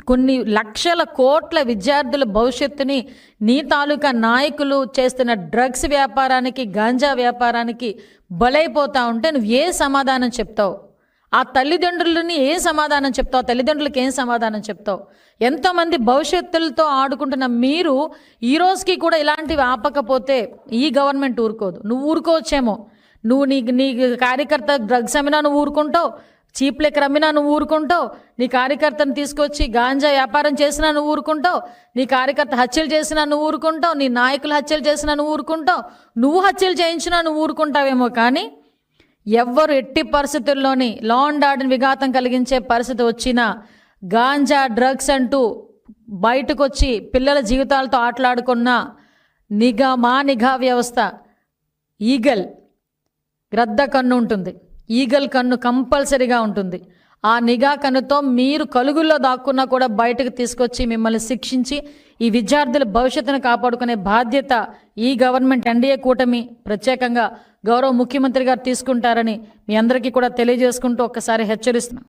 కొన్ని లక్షల కోట్ల విద్యార్థుల భవిష్యత్తుని నీ తాలూకా నాయకులు చేస్తున్న డ్రగ్స్ వ్యాపారానికి, గాంజా వ్యాపారానికి బలైపోతా ఉంటే నువ్వు ఏ సమాధానం చెప్తావు? ఆ తల్లిదండ్రులని ఏం సమాధానం చెప్తావు? తల్లిదండ్రులకి ఏం సమాధానం చెప్తావు? ఎంతోమంది భవిష్యత్తులతో ఆడుకుంటున్న మీరు ఈ రోజుకి కూడా ఇలాంటివి ఆపకపోతే ఈ గవర్నమెంట్ ఊరుకోదు. నువ్వు ఊరుకోవచ్చేమో, నువ్వు నీ కార్యకర్త డ్రగ్స్ అమ్మినా నువ్వు ఊరుకుంటావు, చీప్ లెక్కర్ అమ్మినా నువ్వు ఊరుకుంటావు, నీ కార్యకర్తను తీసుకొచ్చి గాంజా వ్యాపారం చేసినా నువ్వు ఊరుకుంటావు, నీ కార్యకర్త హత్యలు చేసినా నువ్వు ఊరుకుంటావు, నీ నాయకులు హత్యలు చేసినా నువ్వు ఊరుకుంటావు, నువ్వు హత్యలు చేయించినా నువ్వు ఊరుకుంటావేమో. కానీ ఎవ్వరు ఎట్టి పరిస్థితుల్లోని లా అండ్ ఆర్డర్ విఘాతం కలిగించే పరిస్థితి వచ్చినా, గాంజా డ్రగ్స్ అంటూ బయటకు వచ్చి పిల్లల జీవితాలతో ఆటలాడుకున్న నిఘా వ్యవస్థ ఈగల్ గ్రద్ద కన్ను ఉంటుంది, ఈగల్ కన్ను కంపల్సరీగా ఉంటుంది. ఆ నిఘా కన్నుతో మీరు కలుగుల్లో దాక్కున్నా కూడా బయటకు తీసుకొచ్చి మిమ్మల్ని శిక్షించి ఈ విద్యార్థుల భవిష్యత్తును కాపాడుకునే బాధ్యత ఈ గవర్నమెంట్, ఎన్డీఏ కూటమి, ప్రత్యేకంగా గౌరవ ముఖ్యమంత్రి గారు తీసుకుంటారని మీ అందరికీ కూడా తెలియజేసుకుంటూ ఒక్కసారి హెచ్చరిస్తున్నాం.